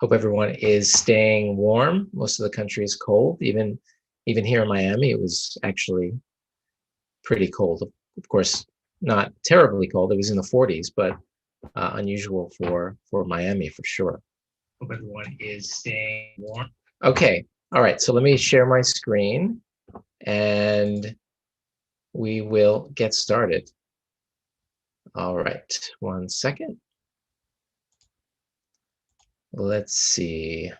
Hope everyone is staying warm. Most of the country is cold. Even here in Miami, it was actually pretty cold. Of course, not terribly cold. It was in the 40s, but unusual for Miami for sure. Hope everyone is staying warm. Okay. All right. So let me share my screen and we will get started. All right. 1 second. Let's see.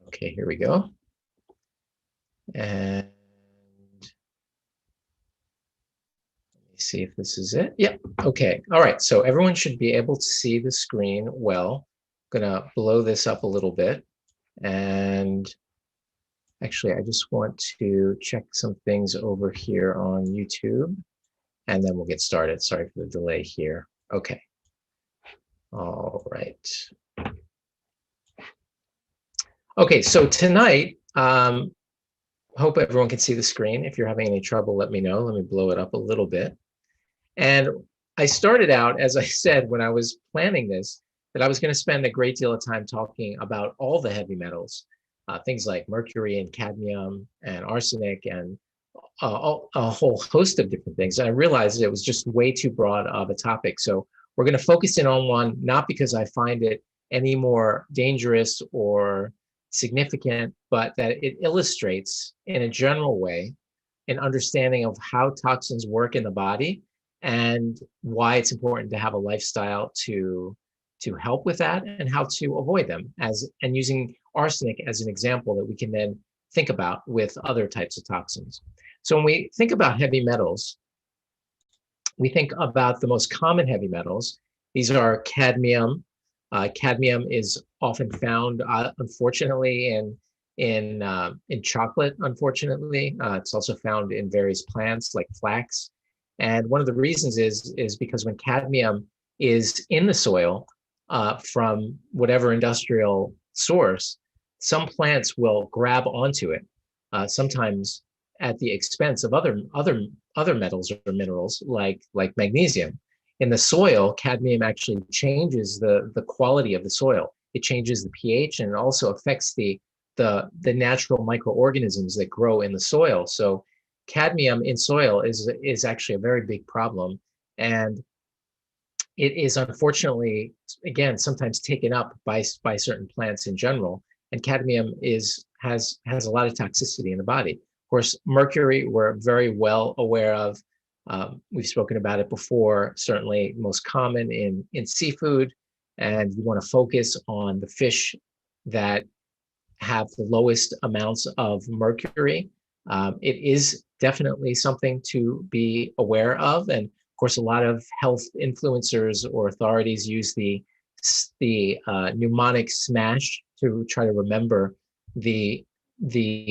Okay, here we go. And let me see if this is it. Yep. Okay. All right. So everyone should be able to see the screen well. I'm going to blow this up a little bit. And actually, I just want to check some things over here on YouTube. And then we'll get started. Sorry for the delay here. Okay. All right. Okay, so tonight, hope everyone can see the screen. If you're having any trouble, let me know. Let me blow it up a little bit. And I started out, as I said, when I was planning this, that I was going to spend a great deal of time talking about all the heavy metals, things like mercury and cadmium and arsenic and a whole host of different things. And I realized it was just way too broad of a topic. So we're going to focus in on one, not because I find it any more dangerous or significant, but that it illustrates in a general way an understanding of how toxins work in the body and why it's important to have a lifestyle to help with that and how to avoid them, and using arsenic as an example that we can then think about with other types of toxins. So when we think about heavy metals, we think about the most common heavy metals. These are cadmium. Cadmium is often found, unfortunately, in chocolate. Unfortunately, it's also found in various plants like flax. And one of the reasons is because when cadmium is in the soil from whatever industrial source, some plants will grab onto it, sometimes at the expense of other metals or minerals like magnesium. In the soil, cadmium actually changes the quality of the soil. It changes the pH, and it also affects the natural microorganisms that grow in the soil. So cadmium in soil is actually a very big problem, and it is unfortunately, again, sometimes taken up by certain plants in general. And cadmium has a lot of toxicity in the body. Of course, mercury we're very well aware of. We've spoken about it before, certainly most common in seafood, and you want to focus on the fish that have the lowest amounts of mercury. It is definitely something to be aware of, and of course, a lot of health influencers or authorities use the mnemonic SMASH to try to remember the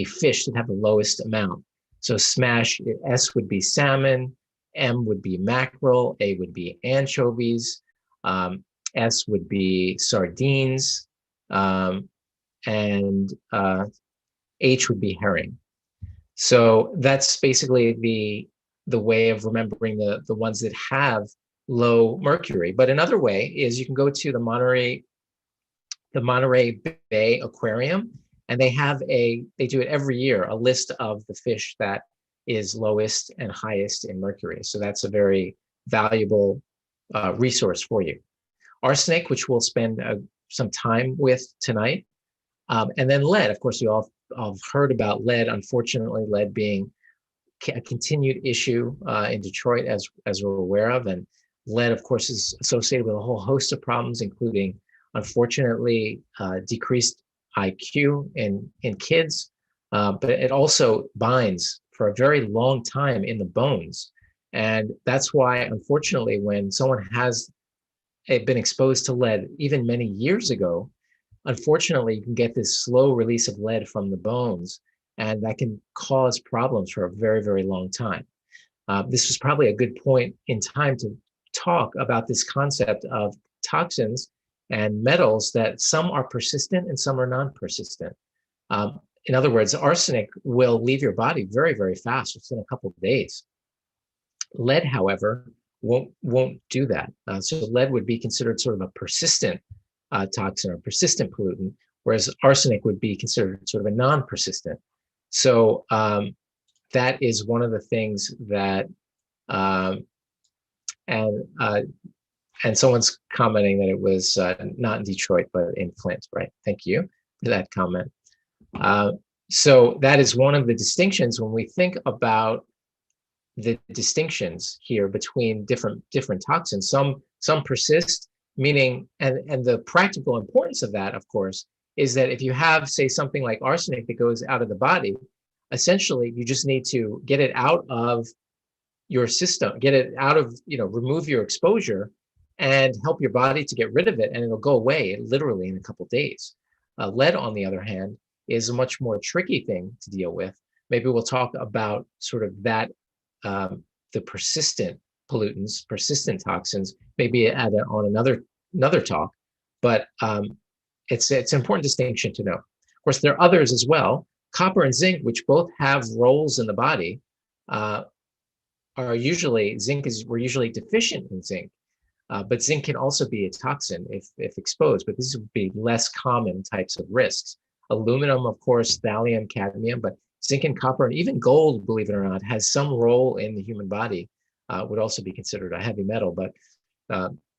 fish that have the lowest amount. So SMASH, S would be salmon, M would be mackerel, A would be anchovies, S would be sardines, and H would be herring. So that's basically the way of remembering the ones that have low mercury. But another way is you can go to the Monterey Bay Aquarium, and they do it every year, a list of the fish that is lowest and highest in mercury. So that's a very valuable resource for you. Arsenic, which we'll spend some time with tonight, and then lead. Of course, you all have heard about lead. Unfortunately, lead being a continued issue in Detroit, as we're aware of, and lead, of course, is associated with a whole host of problems, including, unfortunately, decreased IQ in kids, but it also binds for a very long time in the bones. And that's why, unfortunately, when someone has been exposed to lead, even many years ago, unfortunately, you can get this slow release of lead from the bones, and that can cause problems for a very, very long time. This was probably a good point in time to talk about this concept of toxins and metals, that some are persistent and some are non-persistent. In other words, arsenic will leave your body very, very fast, within a couple of days. Lead, however, won't do that. So lead would be considered sort of a persistent toxin or persistent pollutant, whereas arsenic would be considered sort of a non-persistent. So that is one of the things that, and someone's commenting that it was not in Detroit, but in Flint, right? Thank you for that comment. So that is one of the distinctions when we think about the distinctions here between different toxins. Some persist, meaning, and the practical importance of that, of course, is that if you have, say, something like arsenic that goes out of the body, essentially you just need to get it out of your system, get it out of, remove your exposure and help your body to get rid of it, and it'll go away literally in a couple of days. Lead, on the other hand, is a much more tricky thing to deal with. Maybe we'll talk about sort of that, the persistent pollutants, persistent toxins, maybe on another talk, but it's an important distinction to know. Of course, there are others as well. Copper and zinc, which both have roles in the body, we're usually deficient in zinc, but zinc can also be a toxin if exposed, but this would be less common types of risks. Aluminum, of course, thallium, cadmium, but zinc and copper, and even gold, believe it or not, has some role in the human body, would also be considered a heavy metal, but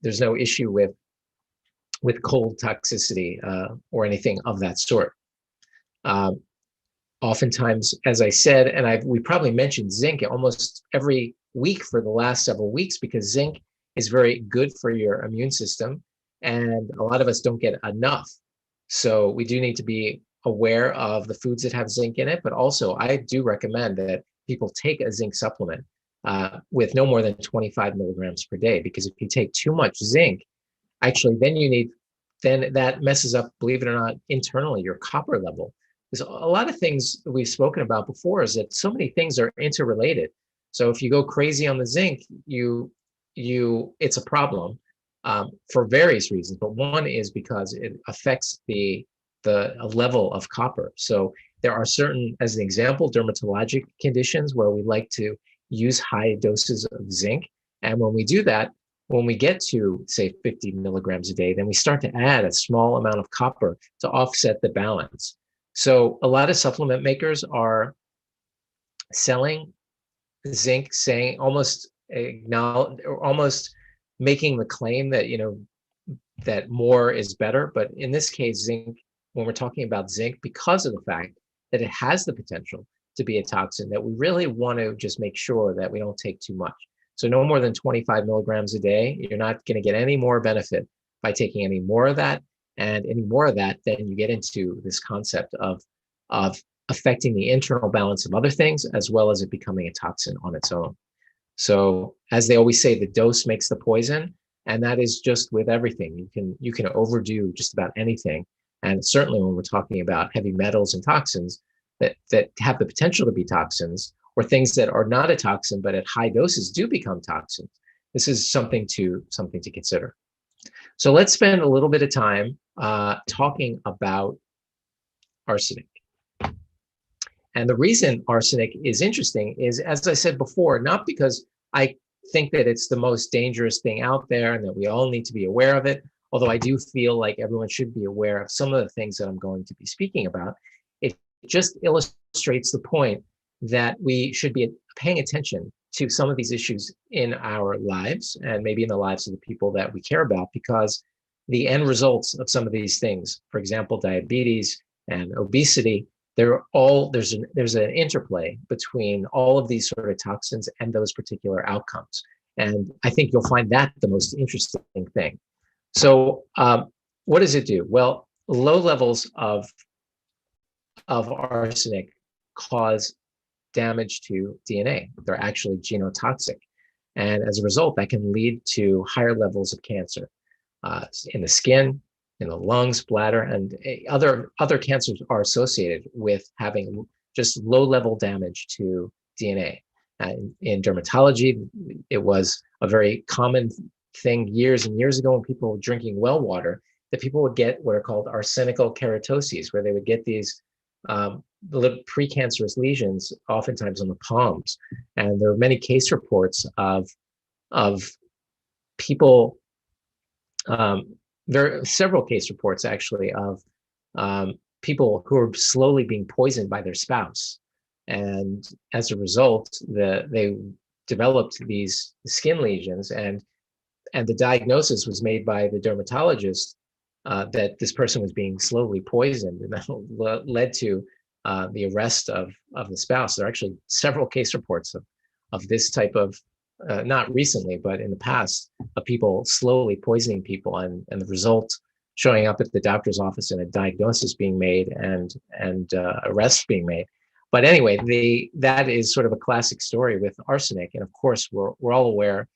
there's no issue with cold toxicity or anything of that sort. Oftentimes, as I said, and we probably mentioned zinc almost every week for the last several weeks, because zinc is very good for your immune system, and a lot of us don't get enough. So we do need to be aware of the foods that have zinc in it, but also I do recommend that people take a zinc supplement with no more than 25 milligrams per day, because if you take too much zinc, actually then that messes up, believe it or not, internally your copper level. There's a lot of things that we've spoken about before, is that so many things are interrelated. So if you go crazy on the zinc, it's a problem for various reasons, but one is because it affects the level of copper. So there are certain, as an example, dermatologic conditions where we like to use high doses of zinc. And when we do that, when we get to, say, 50 milligrams a day, then we start to add a small amount of copper to offset the balance. So a lot of supplement makers are selling zinc, saying almost making the claim that, that more is better. But in this case, zinc, when we're talking about zinc, because of the fact that it has the potential to be a toxin, that we really want to just make sure that we don't take too much. So no more than 25 milligrams a day. You're not going to get any more benefit by taking any more of that. And any more of that, then you get into this concept of affecting the internal balance of other things, as well as it becoming a toxin on its own. So as they always say, the dose makes the poison, and that is just with everything. You can overdo just about anything. And certainly when we're talking about heavy metals and toxins that have the potential to be toxins, or things that are not a toxin, but at high doses do become toxins, this is something to consider. So let's spend a little bit of time talking about arsenic. And the reason arsenic is interesting is, as I said before, not because I think that it's the most dangerous thing out there and that we all need to be aware of it, although I do feel like everyone should be aware of some of the things that I'm going to be speaking about. It just illustrates the point that we should be paying attention to some of these issues in our lives, and maybe in the lives of the people that we care about, because the end results of some of these things, for example, diabetes and obesity, there's an interplay between all of these sort of toxins and those particular outcomes. And I think you'll find that the most interesting thing. So what does it do? Well, low levels of arsenic cause damage to DNA. They're actually genotoxic. And as a result, that can lead to higher levels of cancer in the skin, in the lungs, bladder, and other cancers are associated with having just low-level damage to DNA. In dermatology, it was a very common thing years and years ago when people were drinking well water, that people would get what are called arsenical keratoses, where they would get these little precancerous lesions, oftentimes on the palms. And there are many case reports of of people. There are several case reports actually of people who are slowly being poisoned by their spouse, and as a result, they developed these skin lesions, and the diagnosis was made by the dermatologist that this person was being slowly poisoned, and that led to the arrest of the spouse. There are actually several case reports of this type of, not recently, but in the past, of people slowly poisoning people, and the result showing up at the doctor's office and a diagnosis being made and arrests being made. But anyway, that is sort of a classic story with arsenic, and of course we're all aware.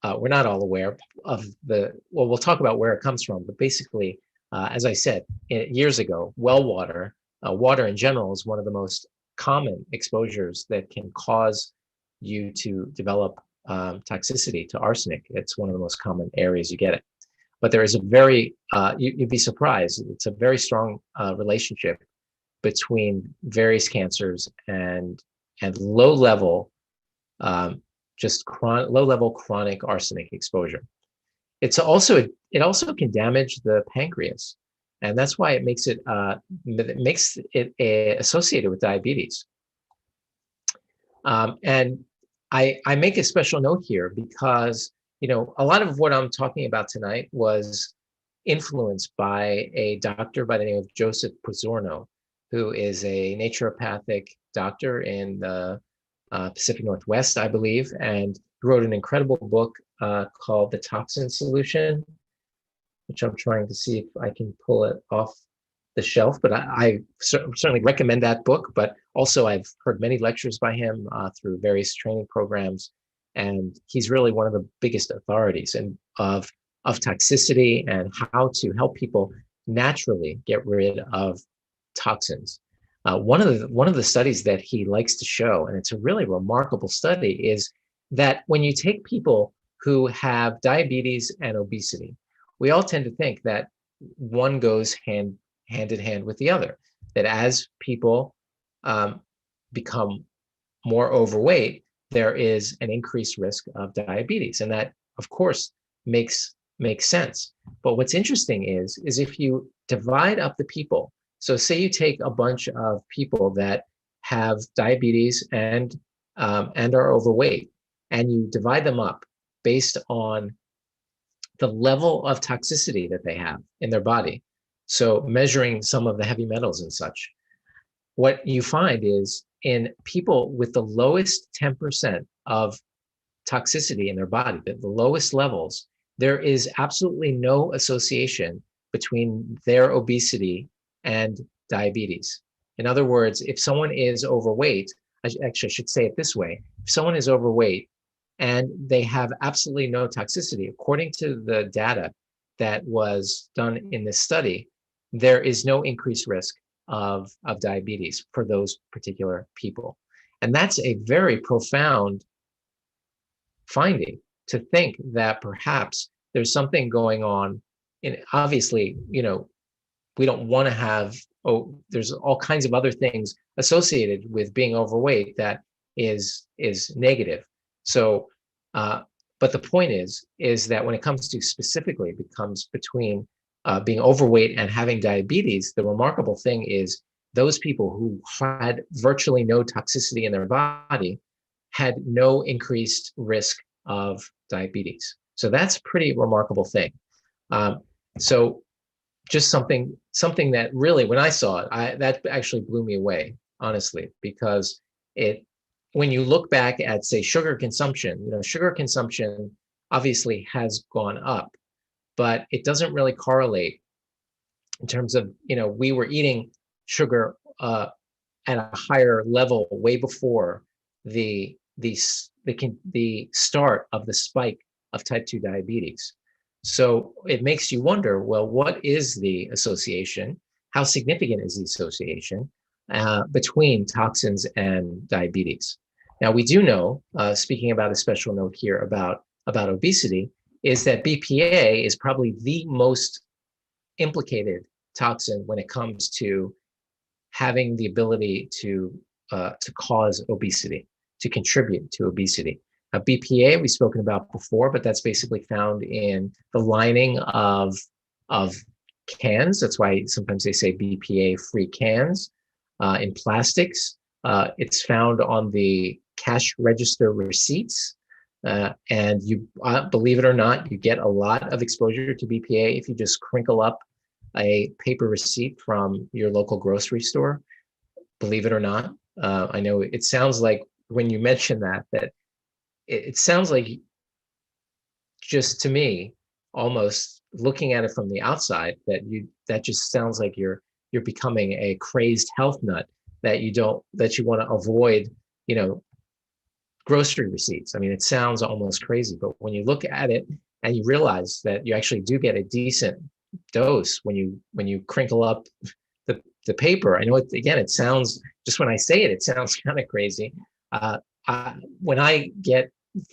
We're not all aware of well, we'll talk about where it comes from, but basically, as I said years ago, well water, water in general is one of the most common exposures that can cause you to develop toxicity to arsenic. It's one of the most common areas you get it. But there is a very, you'd be surprised, it's a very strong relationship between various cancers and low level, low-level chronic arsenic exposure. It also can damage the pancreas, and that's why it makes it associated with diabetes. And I make a special note here because a lot of what I'm talking about tonight was influenced by a doctor by the name of Joseph Pizzorno, who is a naturopathic doctor in the Pacific Northwest, I believe, and wrote an incredible book called The Toxin Solution, which I'm trying to see if I can pull it off the shelf. But I certainly recommend that book. But also, I've heard many lectures by him through various training programs, and he's really one of the biggest authorities of toxicity and how to help people naturally get rid of toxins. One of the studies that he likes to show, and it's a really remarkable study, is that when you take people who have diabetes and obesity, we all tend to think that one goes hand in hand with the other. That as people become more overweight, there is an increased risk of diabetes, and that, of course, makes sense. But what's interesting is if you divide up the people. So say you take a bunch of people that have diabetes and are overweight, and you divide them up based on the level of toxicity that they have in their body. So measuring some of the heavy metals and such, what you find is in people with the lowest 10% of toxicity in their body, the lowest levels, there is absolutely no association between their obesity and diabetes. In other words, if someone is overweight, I should say it this way, if someone is overweight and they have absolutely no toxicity, according to the data that was done in this study, there is no increased risk of diabetes for those particular people. And that's a very profound finding, to think that perhaps there's something going on. And obviously, we don't want to have, there's all kinds of other things associated with being overweight that is negative. So, but the point is that when it comes to specifically, it becomes between being overweight and having diabetes, the remarkable thing is those people who had virtually no toxicity in their body had no increased risk of diabetes. So that's a pretty remarkable thing. So just something that really, when I saw it, that actually blew me away, honestly, because when you look back at, say, sugar consumption, sugar consumption obviously has gone up, but it doesn't really correlate in terms of, we were eating sugar at a higher level way before the start of the spike of type 2 diabetes. So it makes you wonder, well, what is the association? How significant is the association between toxins and diabetes? Now, we do know, speaking about a special note here about obesity, is that BPA is probably the most implicated toxin when it comes to having the ability to cause obesity, to contribute to obesity. BPA we've spoken about before, but that's basically found in the lining of cans. That's why sometimes they say BPA-free cans. In plastics, it's found on the cash register receipts. And you, believe it or not, you get a lot of exposure to BPA if you just crinkle up a paper receipt from your local grocery store. Believe it or not. I know it sounds like when you mention that it sounds like, just to me, almost looking at it from the outside, that just sounds like you're becoming a crazed health nut, that you want to avoid, grocery receipts. I mean, it sounds almost crazy, but when you look at it and you realize that you actually do get a decent dose when you crinkle up the paper. I know it sounds, just when I say it, it sounds kind of crazy. When I get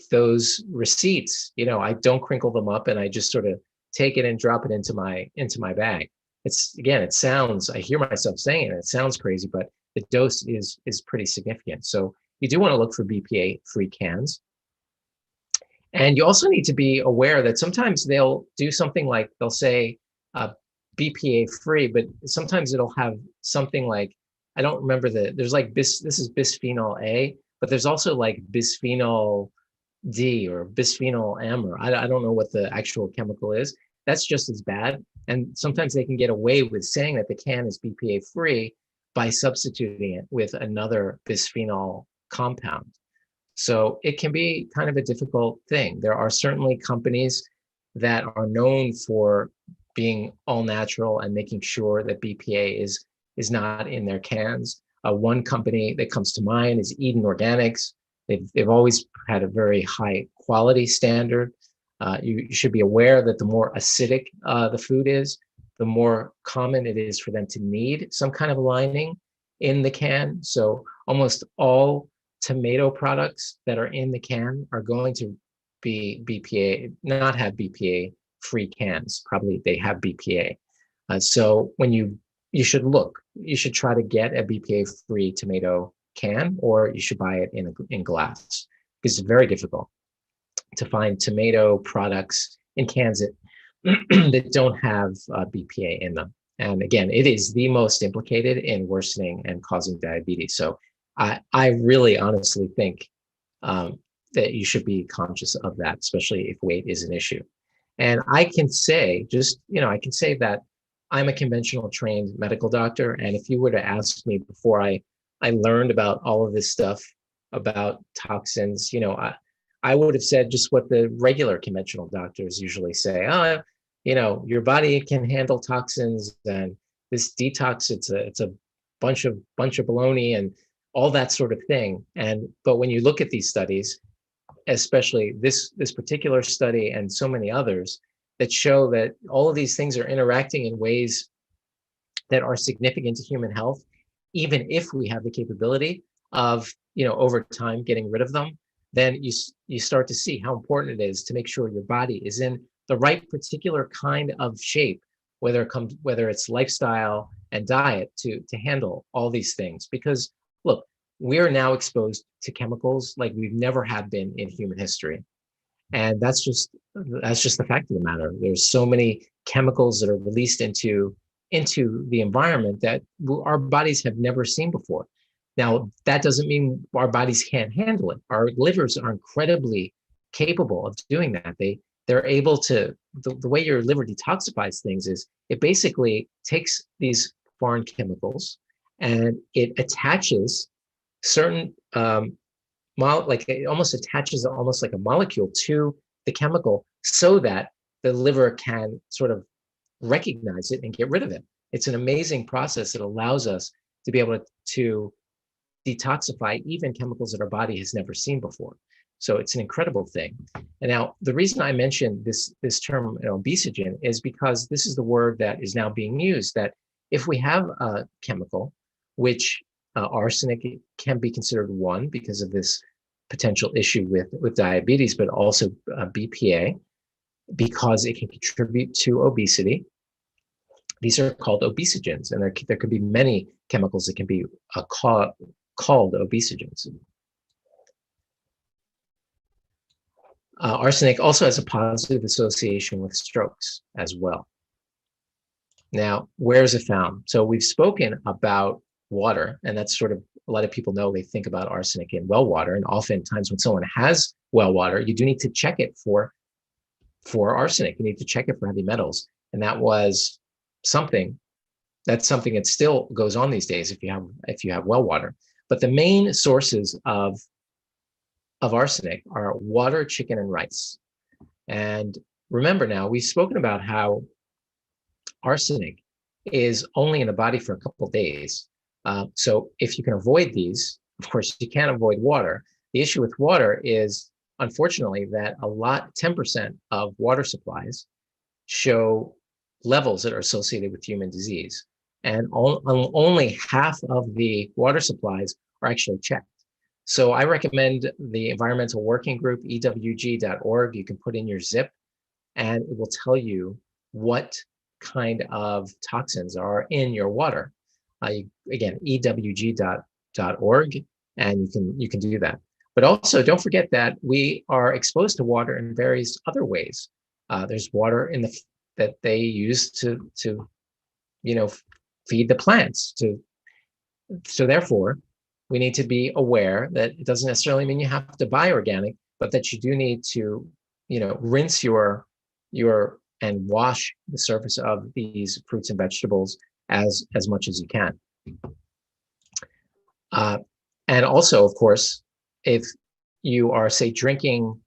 those receipts, I don't crinkle them up, and I just sort of take it and drop it into my bag. It sounds, I hear myself saying it sounds crazy, but the dose is pretty significant. So you do want to look for BPA-free cans. And you also need to be aware that sometimes they'll do something like, they'll say BPA-free, but sometimes it'll have something like, I don't remember there's like this is bisphenol A, but there's also like bisphenol D or bisphenol M, or I don't know what the actual chemical is. That's just as bad. And sometimes they can get away with saying that the can is BPA-free by substituting it with another bisphenol compound. So it can be kind of a difficult thing. There are certainly companies that are known for being all natural and making sure that BPA is not in their cans. One company that comes to mind is Eden Organics. They've always had a very high quality standard. You should be aware that the more acidic the food is, the more common it is for them to need some kind of lining in the can. So almost all tomato products that are in the can are going to be not have BPA-free cans. Probably they have BPA. So when you should try to get a BPA-free tomato can, or you should buy it in glass, because it's very difficult to find tomato products in cans that don't have BPA in them. And again, it is the most implicated in worsening and causing diabetes. So I really honestly think that you should be conscious of that, especially if weight is an issue. And I can say that I'm a conventional trained medical doctor. And if you were to ask me before I learned about all of this stuff about toxins, I would have said just what the regular conventional doctors usually say. Oh, your body can handle toxins, and this detox, it's a bunch of baloney and all that sort of thing. But when you look at these studies, especially this particular study and so many others that show that all of these things are interacting in ways that are significant to human health, even if we have the capability of, over time getting rid of them, then you start to see how important it is to make sure your body is in the right particular kind of shape, whether it's lifestyle and diet, to handle all these things. Because look, we're now exposed to chemicals like we've never have been in human history. And that's just the fact of the matter. There's so many chemicals that are released into the environment that our bodies have never seen before. Now, that doesn't mean our bodies can't handle it. Our livers are incredibly capable of doing that. They're able to, the way your liver detoxifies things is it basically takes these foreign chemicals and it attaches certain it almost attaches almost like a molecule to the chemical so that the liver can sort of recognize it and get rid of it. It's an amazing process that allows us to be able to detoxify even chemicals that our body has never seen before. So it's an incredible thing. And now the reason I mentioned this term obesogen is because this is the word that is now being used, that if we have a chemical, which arsenic can be considered one because of this potential issue with diabetes, but also BPA, because it can contribute to obesity. These are called obesogens, and there could be many chemicals that can be called obesogens. Arsenic also has a positive association with strokes as well. Now, where is it found? So we've spoken about water, and that's sort of, a lot of people know, they think about arsenic in well water, and oftentimes when someone has well water, you do need to check it for arsenic. You need to check it for heavy metals. And that's something that still goes on these days if you have well water. But the main sources of arsenic are water, chicken, and rice. And remember now, we've spoken about how arsenic is only in the body for a couple of days. So if you can avoid these, of course, you can't avoid water. The issue with water is, unfortunately, that 10% of water supplies show levels that are associated with human disease. And only half of the water supplies are actually checked. So I recommend the Environmental Working Group, ewg.org. You can put in your zip, and it will tell you what kind of toxins are in your water. Again, ewg.org, and you can do that. But also, don't forget that we are exposed to water in various other ways. There's water that they use to feed the plants. So therefore, we need to be aware that it doesn't necessarily mean you have to buy organic, but that you do need to, rinse your and wash the surface of these fruits and vegetables as much as you can. And also, of course, if you are, say, drinking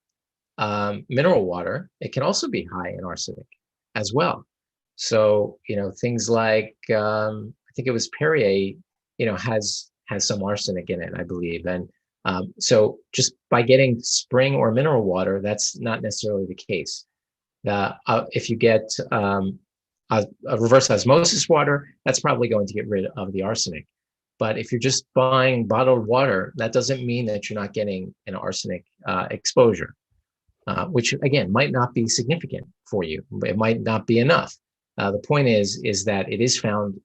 mineral water, it can also be high in arsenic as well. So, things like, I think it was Perrier, has some arsenic in it, I believe. And so just by getting spring or mineral water, that's not necessarily the case. If you get a reverse osmosis water, that's probably going to get rid of the arsenic. But if you're just buying bottled water, that doesn't mean that you're not getting an arsenic exposure, which again might not be significant for you. It might not be enough. The point is that it is found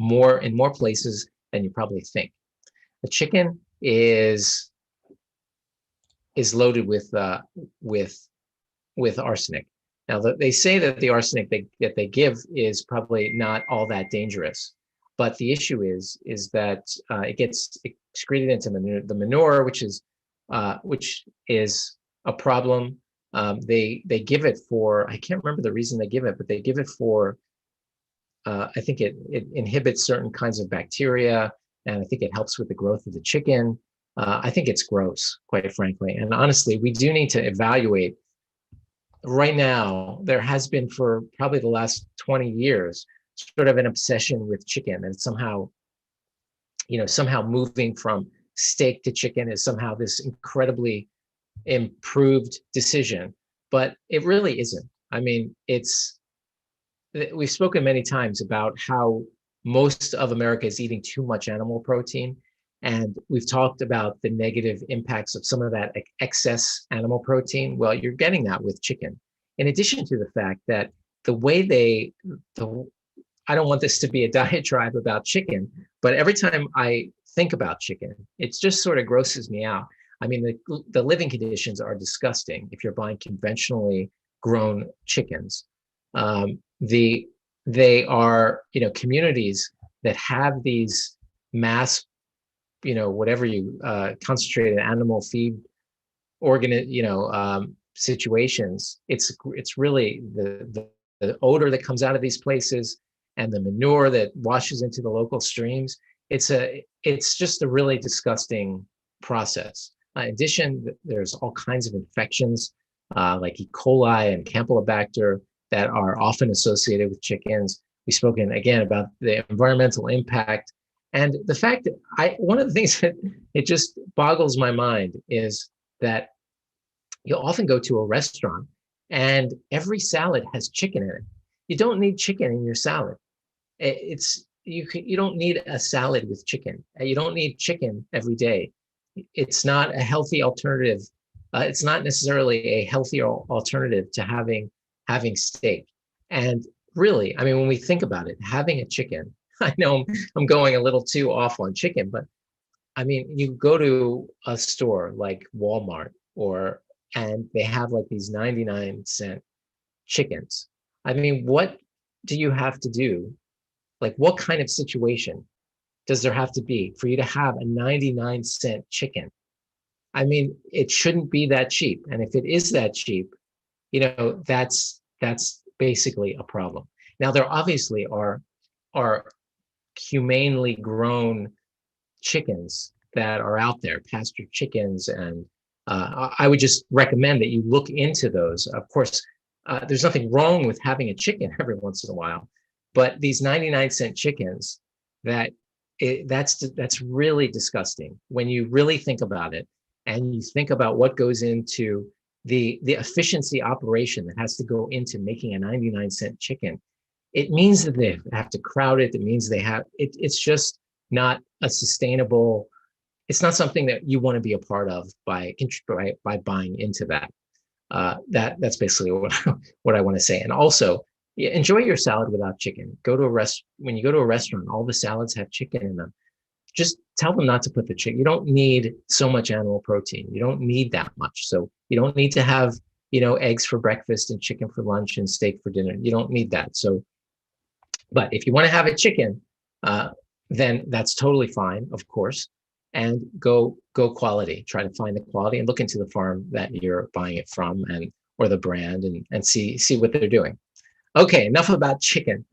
in more places than you probably think. The chicken is loaded with arsenic. Now, they say that the arsenic that they give is probably not all that dangerous, but the issue is that it gets excreted into the manure, which is a problem. They give it for, I can't remember the reason they give it, but they give it for, I think it inhibits certain kinds of bacteria, and I think it helps with the growth of the chicken. I think it's gross, quite frankly. And honestly, we do need to evaluate. Right now, there has been for probably the last 20 years, sort of an obsession with chicken, and somehow moving from steak to chicken is somehow this incredibly improved decision, but it really isn't. I mean, we've spoken many times about how most of America is eating too much animal protein. And we've talked about the negative impacts of some of that excess animal protein. Well, you're getting that with chicken. In addition to the fact that the way I don't want this to be a diatribe about chicken, but every time I think about chicken, it just sort of grosses me out. I mean, the living conditions are disgusting if you're buying conventionally grown chickens. They are, communities that have these mass, whatever you concentrated animal feed situations. It's really the odor that comes out of these places and the manure that washes into the local streams. It's just a really disgusting process. In addition, there's all kinds of infections like E. coli and Campylobacter that are often associated with chickens. We've spoken again about the environmental impact, and the fact that one of the things that it just boggles my mind is that you'll often go to a restaurant and every salad has chicken in it. You don't need chicken in your salad. You don't need a salad with chicken. You don't need chicken every day. It's not a healthy alternative. It's not necessarily a healthier alternative to having steak. And really, I mean, when we think about it, having a chicken, I know I'm going a little too off on chicken, but I mean, you go to a store like Walmart or and they have like these 99-cent chickens. I mean, what do you have to do? Like, what kind of situation does there have to be for you to have a 99-cent chicken? I mean, it shouldn't be that cheap. And if it is that cheap, that's basically a problem. Now, there obviously are humanely grown chickens that are out there, pasture chickens, and I would just recommend that you look into those. Of course, there's nothing wrong with having a chicken every once in a while, but these 99-cent chickens, that's really disgusting when you really think about it, and you think about what goes into the efficiency operation that has to go into making a 99-cent chicken. It means that they have to crowd it. It means they have it. It's just not a sustainable. It's not something that you want to be a part of by buying into that. That's basically what I want to say. And also, enjoy your salad without chicken. When you go to a restaurant, all the salads have chicken in them. Just tell them not to put the chicken. You don't need so much animal protein. You don't need that much. So you don't need to have, eggs for breakfast and chicken for lunch and steak for dinner. You don't need that. So, but if you want to have a chicken, then that's totally fine, of course. And go quality. Try to find the quality and look into the farm that you're buying it from, or the brand, and see what they're doing. Okay, enough about chicken.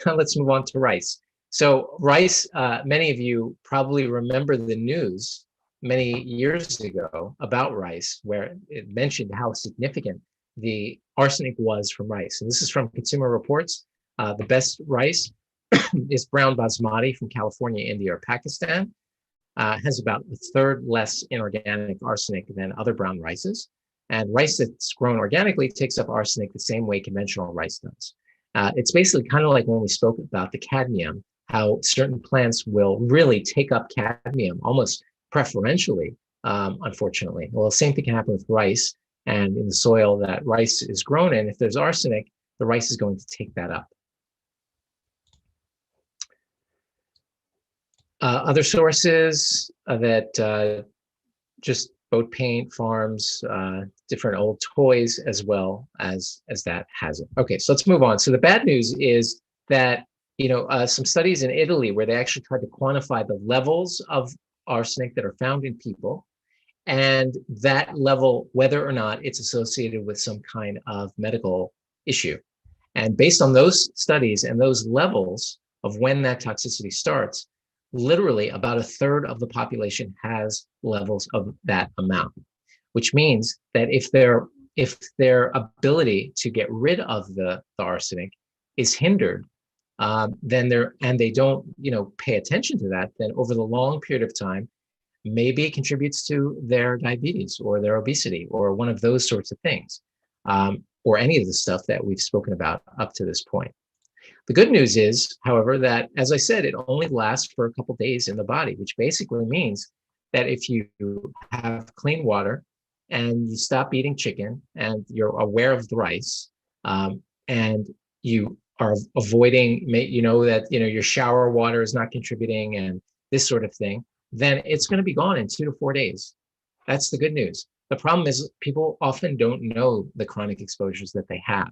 Let's move on to rice. So rice, many of you probably remember the news many years ago about rice, where it mentioned how significant the arsenic was from rice. And this is from Consumer Reports. The best rice is brown basmati from California, India, or Pakistan. Has about a third less inorganic arsenic than other brown rices. And rice that's grown organically takes up arsenic the same way conventional rice does. It's basically kind of like when we spoke about the cadmium, how certain plants will really take up cadmium almost preferentially, unfortunately. Well, the same thing can happen with rice, and in the soil that rice is grown in. If there's arsenic, the rice is going to take that up. Other sources that just boat paint, farms, different old toys, as well as that has it. Okay, so let's move on. So the bad news is that some studies in Italy where they actually tried to quantify the levels of arsenic that are found in people, and that level, whether or not it's associated with some kind of medical issue. And based on those studies and those levels of when that toxicity starts, literally about a third of the population has levels of that amount, which means that if their ability to get rid of the arsenic is hindered, then they don't pay attention to that, then over the long period of time, maybe it contributes to their diabetes or their obesity or one of those sorts of things, or any of the stuff that we've spoken about up to this point. The good news is, however, that, as I said, it only lasts for a couple of days in the body, which basically means that if you have clean water and you stop eating chicken and you're aware of the rice, and you are avoiding, that your shower water is not contributing and this sort of thing, then it's going to be gone in 2 to 4 days. That's the good news. The problem is people often don't know the chronic exposures that they have.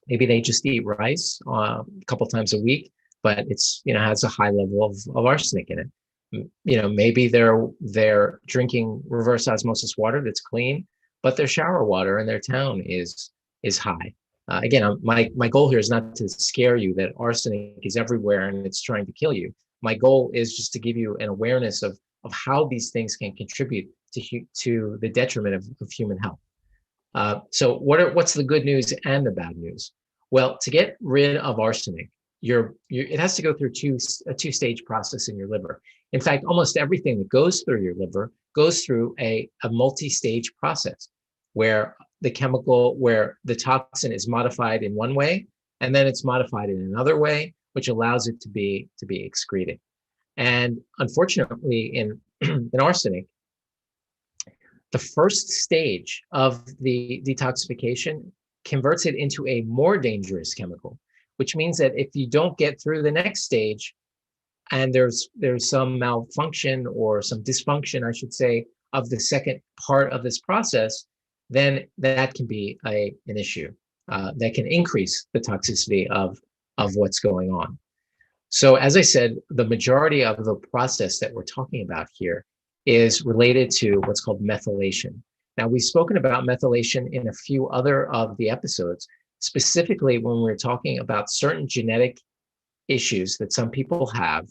Maybe they just eat rice a couple times a week, but it's has a high level of arsenic in it. Maybe they're drinking reverse osmosis water that's clean, but their shower water in their town is high. Again, my goal here is not to scare you that arsenic is everywhere and it's trying to kill you. My goal is just to give you an awareness of how these things can contribute to the detriment of human health. So what's the good news and the bad news? Well, to get rid of arsenic, it has to go through a two-stage process in your liver. In fact, almost everything that goes through your liver goes through a multi-stage process where the toxin is modified in one way, and then it's modified in another way, which allows it to be excreted. And unfortunately, in arsenic, the first stage of the detoxification converts it into a more dangerous chemical, which means that if you don't get through the next stage and there's some malfunction or some dysfunction, I should say, of the second part of this process, then that can be an issue that can increase the toxicity of what's going on. So as I said, the majority of the process that we're talking about here is related to what's called methylation. Now, we've spoken about methylation in a few other of the episodes, specifically when we're talking about certain genetic issues that some people have.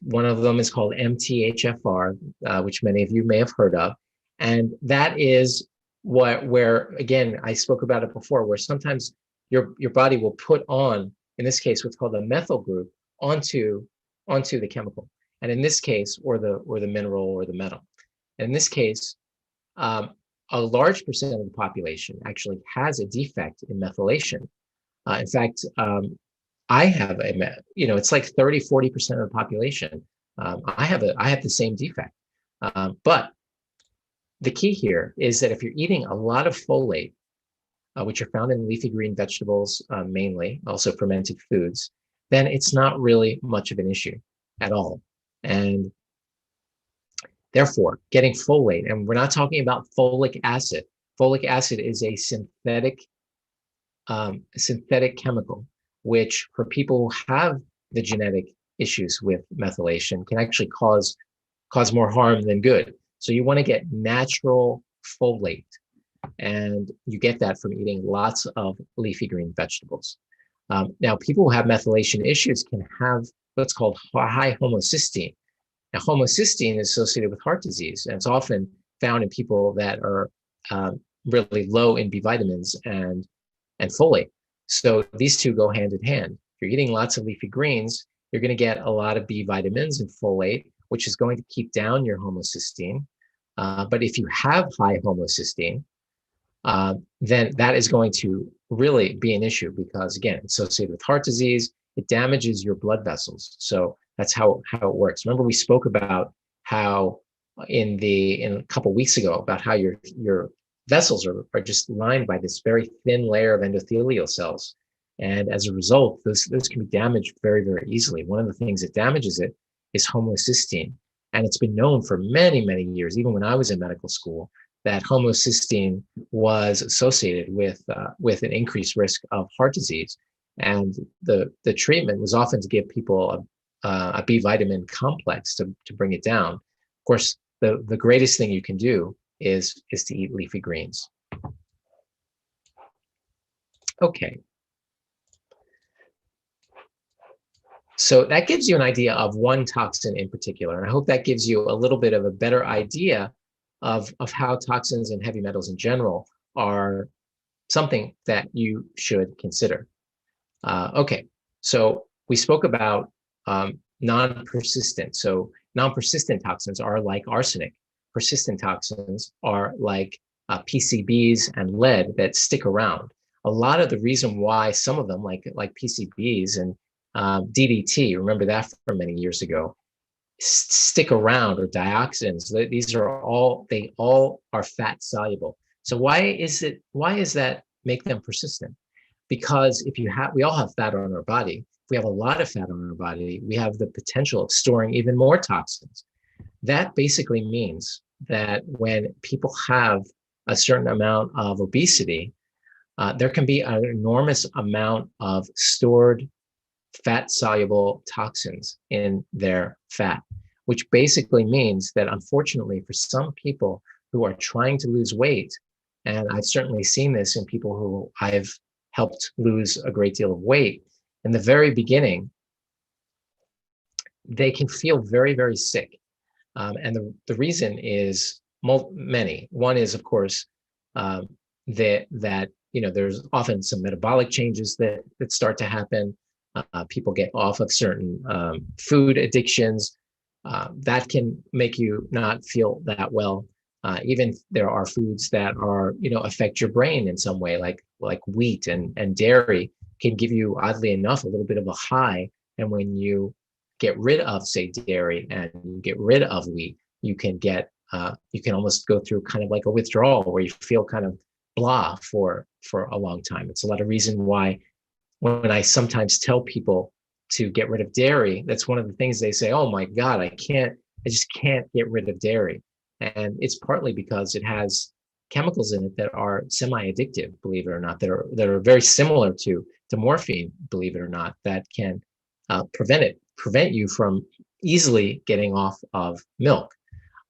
One of them is called MTHFR, which many of you may have heard of. And that is where, again, I spoke about it before, where sometimes your body will put on, in this case, what's called a methyl group onto the chemical. And in this case, or the mineral or the metal. And in this case, a large percent of the population actually has a defect in methylation. In fact, I have it's like 30–40% of the population. I have the same defect. But the key here is that if you're eating a lot of folate, which are found in leafy green vegetables mainly, also fermented foods, then it's not really much of an issue at all. And therefore, getting folate, and we're not talking about folic acid. Folic acid is a synthetic chemical, which for people who have the genetic issues with methylation can actually cause more harm than good. So you want to get natural folate, and you get that from eating lots of leafy green vegetables. Now, people who have methylation issues can have what's called high homocysteine. Now, homocysteine is associated with heart disease, and it's often found in people that are really low in B vitamins and folate. So these two go hand in hand. If you're eating lots of leafy greens, you're going to get a lot of B vitamins and folate, which is going to keep down your homocysteine. But if you have high homocysteine, then that is going to really be an issue because, again, it's associated with heart disease. It damages your blood vessels. So that's how it works. Remember, we spoke about how in a couple weeks ago about how your vessels are just lined by this very thin layer of endothelial cells. And as a result, those can be damaged very, very easily. One of the things that damages it is homocysteine. And it's been known for many, many years, even when I was in medical school, that homocysteine was associated with an increased risk of heart disease. And the treatment was often to give people a B vitamin complex to bring it down. Of course, the greatest thing you can do is to eat leafy greens. Okay. So that gives you an idea of one toxin in particular. And I hope that gives you a little bit of a better idea of how toxins and heavy metals in general are something that you should consider. Okay, so we spoke about non-persistent. So non-persistent toxins are like arsenic. Persistent toxins are like PCBs and lead that stick around. A lot of the reason why some of them, like PCBs and DDT, remember that from many years ago, stick around, or dioxins, they all are fat soluble. So why is that make them persistent? Because we all have fat on our body. If we have a lot of fat on our body, we have the potential of storing even more toxins. That basically means that when people have a certain amount of obesity, there can be an enormous amount of stored fat-soluble toxins in their fat, which basically means that, unfortunately, for some people who are trying to lose weight, and I've certainly seen this in people who I've helped lose a great deal of weight, in the very beginning, they can feel very, very sick. And the reason is many. One is, of course, that there's often some metabolic changes that start to happen. People get off of certain food addictions that can make you not feel that well. Even there are foods that are, affect your brain in some way, like wheat and dairy can give you, oddly enough, a little bit of a high. And when you get rid of, say, dairy and you get rid of wheat, you can almost go through kind of like a withdrawal where you feel kind of blah for a long time. It's a lot of reason why when I sometimes tell people to get rid of dairy, that's one of the things they say, oh my God, I just can't get rid of dairy. And it's partly because it has chemicals in it that are semi-addictive, believe it or not, that are very similar to morphine, believe it or not, that can prevent you from easily getting off of milk.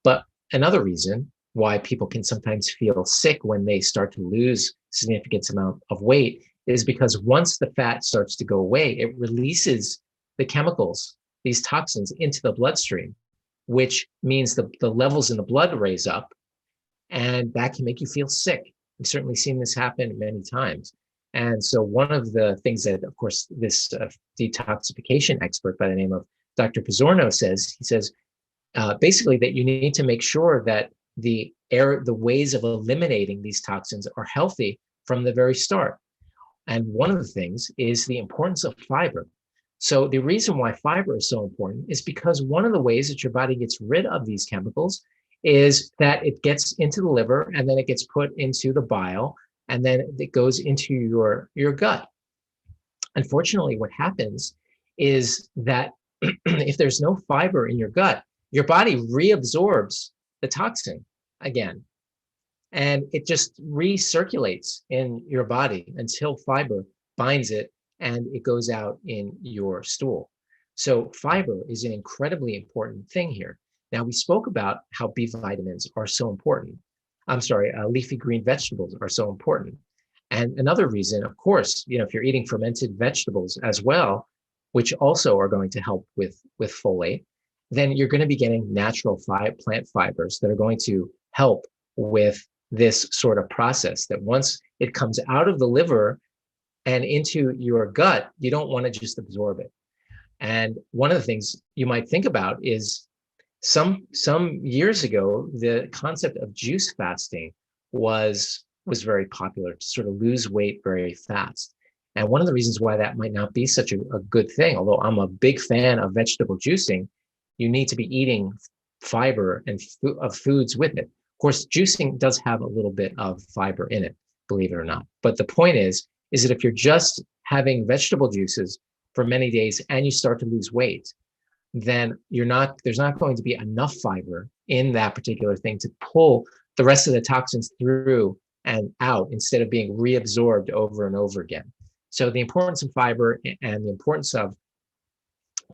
But another reason why people can sometimes feel sick when they start to lose significant amount of weight is because once the fat starts to go away, it releases the chemicals, these toxins, into the bloodstream, which means the levels in the blood raise up, and that can make you feel sick. I've certainly seen this happen many times. And so one of the things that, of course, this detoxification expert by the name of Dr. Pizzorno says, he says, basically that you need to make sure that the ways of eliminating these toxins are healthy from the very start. And one of the things is the importance of fiber. So the reason why fiber is so important is because one of the ways that your body gets rid of these chemicals is that it gets into the liver, and then it gets put into the bile, and then it goes into your gut. Unfortunately, what happens is that if there's no fiber in your gut, your body reabsorbs the toxin again, and it just recirculates in your body until fiber binds it and it goes out in your stool. So fiber is an incredibly important thing here. Now, we spoke about how B vitamins are so important. Leafy green vegetables are so important. And another reason, of course, if you're eating fermented vegetables as well, which also are going to help with folate, then you're going to be getting natural plant fibers that are going to help with this sort of process, that once it comes out of the liver and into your gut, you don't want to just absorb it. And one of the things you might think about is some years ago, the concept of juice fasting was very popular, to sort of lose weight very fast. And one of the reasons why that might not be such a good thing, although I'm a big fan of vegetable juicing, you need to be eating fiber and of foods with it. Of course, juicing does have a little bit of fiber in it, believe it or not. But the point is that if you're just having vegetable juices for many days and you start to lose weight, then there's not going to be enough fiber in that particular thing to pull the rest of the toxins through and out instead of being reabsorbed over and over again. So the importance of fiber and the importance of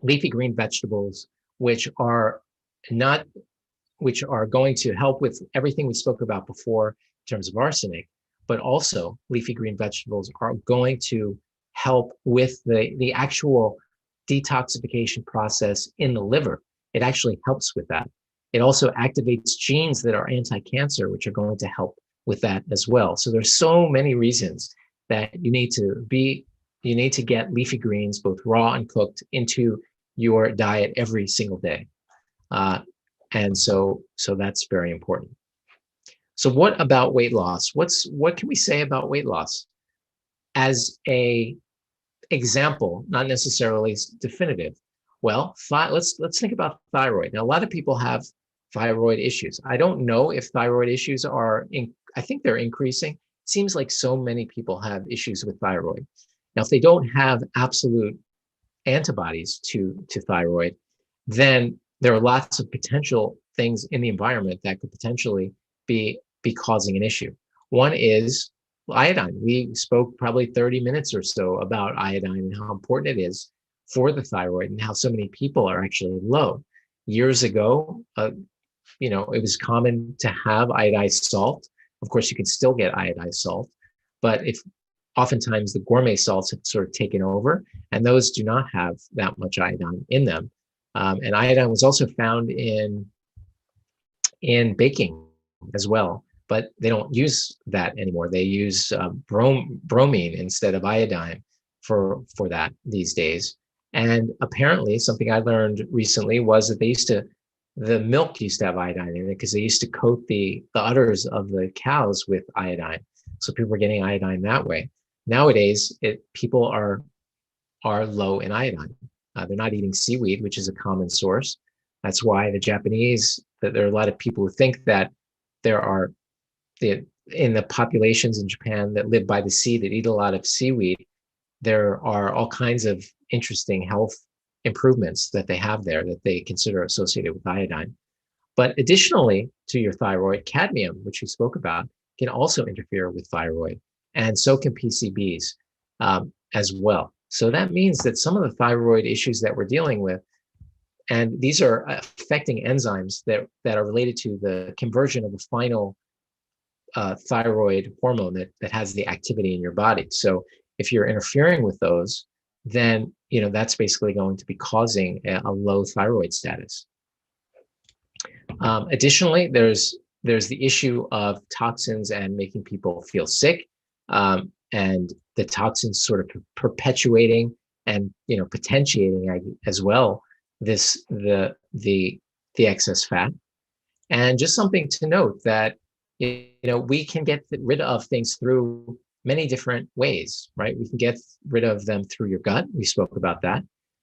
leafy green vegetables, which are going to help with everything we spoke about before in terms of arsenic, but also leafy green vegetables are going to help with the actual detoxification process in the liver. It actually helps with that. It also activates genes that are anti-cancer, which are going to help with that as well. So there's so many reasons that you need to get leafy greens, both raw and cooked, into your diet every single day. And so that's very important. So what about weight loss? What can we say about weight loss as a example, not necessarily definitive? Well, let's think about thyroid. Now, a lot of people have thyroid issues. I don't know if thyroid issues I think they're increasing. It seems like so many people have issues with thyroid. Now, if they don't have absolute antibodies to thyroid, then there are lots of potential things in the environment that could potentially be causing an issue. One is iodine. We spoke probably 30 minutes or so about iodine and how important it is for the thyroid and how so many people are actually low. Years ago, it was common to have iodized salt. Of course, you can still get iodized salt, but oftentimes the gourmet salts have sort of taken over, and those do not have that much iodine in them. And iodine was also found in baking as well, but they don't use that anymore. They use bromine instead of iodine for that these days. And apparently, something I learned recently was that the milk used to have iodine in it because they used to coat the udders of the cows with iodine. So people were getting iodine that way. Nowadays, people are low in iodine. They're not eating seaweed, which is a common source. That's why that there are a lot of people who think that there are in the populations in Japan that live by the sea that eat a lot of seaweed, there are all kinds of interesting health improvements that they have there that they consider associated with iodine. But additionally to your thyroid, cadmium, which we spoke about, can also interfere with thyroid, and so can PCBs as well. So that means that some of the thyroid issues that we're dealing with, and these are affecting enzymes that are related to the conversion of the final thyroid hormone that has the activity in your body. So if you're interfering with those, then that's basically going to be causing a low thyroid status. Additionally, there's the issue of toxins and making people feel sick, and the toxins sort of perpetuating and potentiating as well the excess fat. And just something to note that we can get rid of things through many different ways, right? We can get rid of them through your gut. We spoke about that.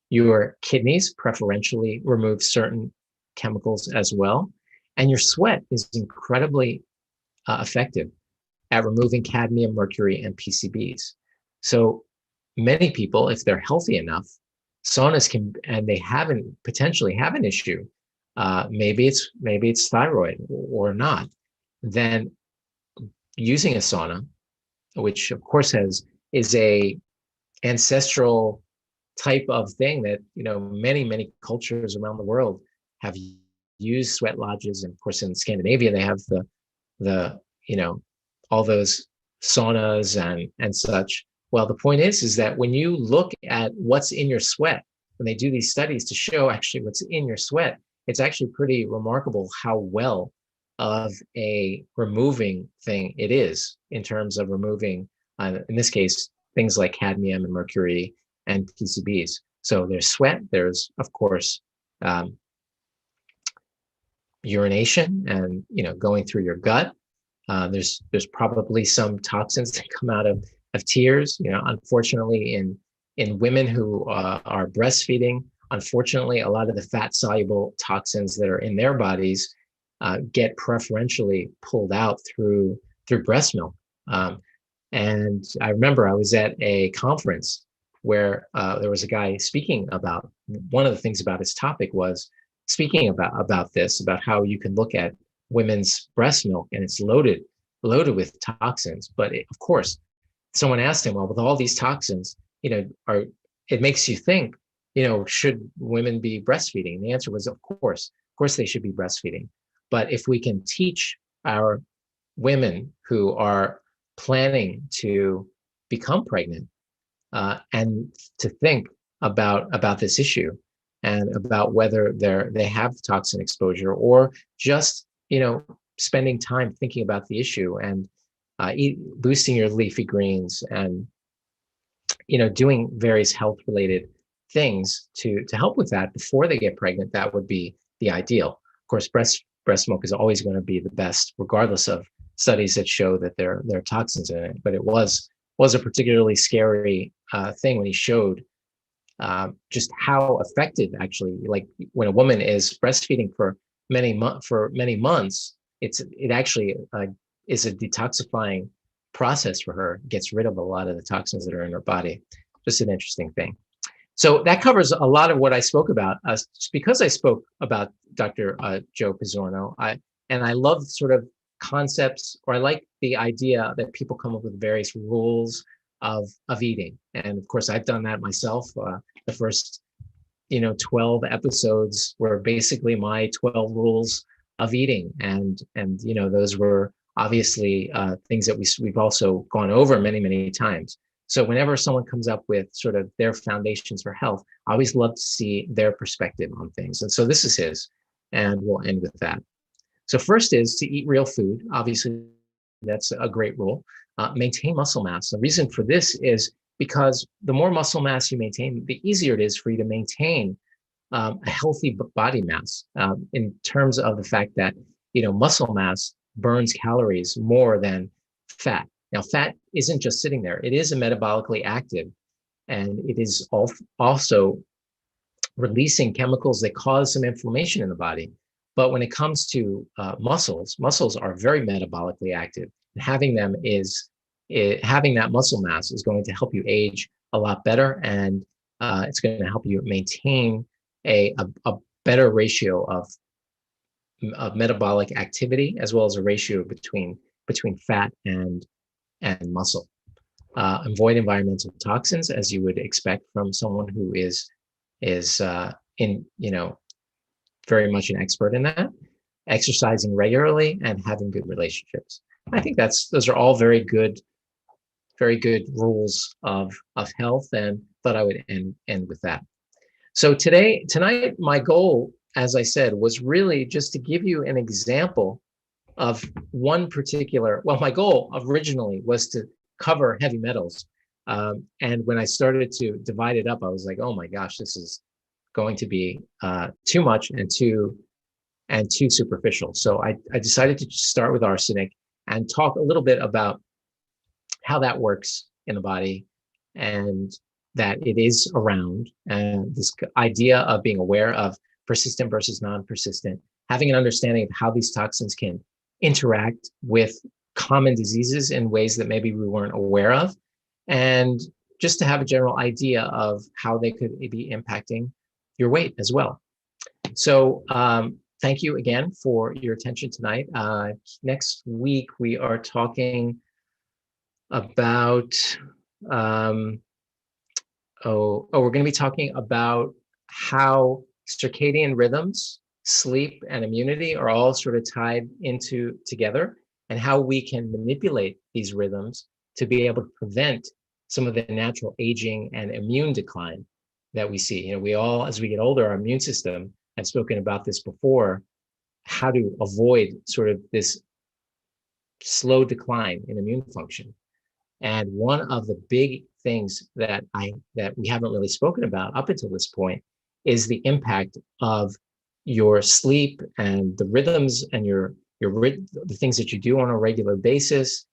Your kidneys preferentially remove certain chemicals as well. And your sweat is incredibly effective at removing cadmium, mercury, and PCBs. So many people, if they're healthy enough, saunas can, and they potentially have an issue, maybe it's thyroid or not, then using a sauna, which of course is a ancestral type of thing that many cultures around the world have used sweat lodges, and of course in Scandinavia they have the all those saunas and such. Well, the point is that when you look at what's in your sweat, when they do these studies to show actually what's in your sweat, it's actually pretty remarkable how well of a removing thing it is in terms of removing, in this case, things like cadmium and mercury and PCBs. So there's sweat, there's of course urination and going through your gut. There's probably some toxins that come out of tears. Unfortunately, in women who are breastfeeding, unfortunately, a lot of the fat soluble toxins that are in their bodies get preferentially pulled out through breast milk. And I remember I was at a conference where there was a guy speaking about, one of the things about his topic was speaking about this, about how you can look at women's breast milk and it's loaded with toxins. But of course, someone asked him, well, with all these toxins, it makes you think, should women be breastfeeding? And the answer was, of course they should be breastfeeding. But if we can teach our women who are planning to become pregnant and to think about this issue and about whether they have toxin exposure, or just spending time thinking about the issue and boosting your leafy greens and doing various health related things to help with that before they get pregnant, that would be the ideal. Of course, breast milk is always going to be the best, regardless of studies that show that there are toxins in it. But it was a particularly scary thing when he showed just how effective, actually, like when a woman is breastfeeding for many months, it actually is a detoxifying process for her. It gets rid of a lot of the toxins that are in her body. Just an interesting thing. So that covers a lot of what I spoke about. Just because I spoke about Dr. Joe Pizzorno, I love sort of concepts, or I like the idea that people come up with various rules of eating. And of course, I've done that myself. The first 12 episodes were basically my 12 rules of eating, and those were obviously things that we've also gone over many times. So whenever someone comes up with sort of their foundations for health, I always love to see their perspective on things. And so this is his, and we'll end with that. So first is to eat real food. Obviously, that's a great rule. Maintain muscle mass. The reason for this is because the more muscle mass you maintain, the easier it is for you to maintain a healthy body mass, in terms of the fact that muscle mass burns calories more than fat. Now, fat isn't just sitting there. It is a metabolically active, and it is also releasing chemicals that cause some inflammation in the body. But when it comes to muscles are very metabolically active. And having that muscle mass is going to help you age a lot better, and it's going to help you maintain a better ratio of of metabolic activity, as well as a ratio between fat and muscle. Avoid environmental toxins, as you would expect from someone who is very much an expert in that. Exercising regularly and having good relationships. I think those are all very good rules of health, and thought I would end with that. So tonight, my goal, as I said, was really just to give you an example of one particular, well, my goal originally was to cover heavy metals. And when I started to divide it up, I was like, oh my gosh, this is going to be too much and too superficial. So I decided to start with arsenic and talk a little bit about how that works in the body, and that it is around, and this idea of being aware of persistent versus non-persistent, having an understanding of how these toxins can interact with common diseases in ways that maybe we weren't aware of, and just to have a general idea of how they could be impacting your weight as well. So thank you again for your attention tonight. Next week, we are talking about, we're going to be talking about how circadian rhythms, sleep, and immunity are all sort of tied together, and how we can manipulate these rhythms to be able to prevent some of the natural aging and immune decline that we see. We all, as we get older, our immune system, I've spoken about this before, how to avoid sort of this slow decline in immune function. And one of the big things that we haven't really spoken about up until this point is the impact of your sleep and the rhythms and the things that you do on a regular basis.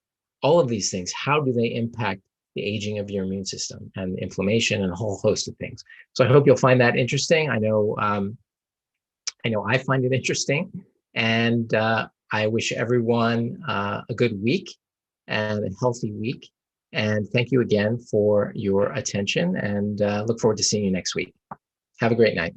All of these things, how do they impact the aging of your immune system and inflammation and a whole host of things? So I hope you'll find that interesting. I know I find it interesting, and I wish everyone a good week and a healthy week. And thank you again for your attention, and look forward to seeing you next week. Have a great night.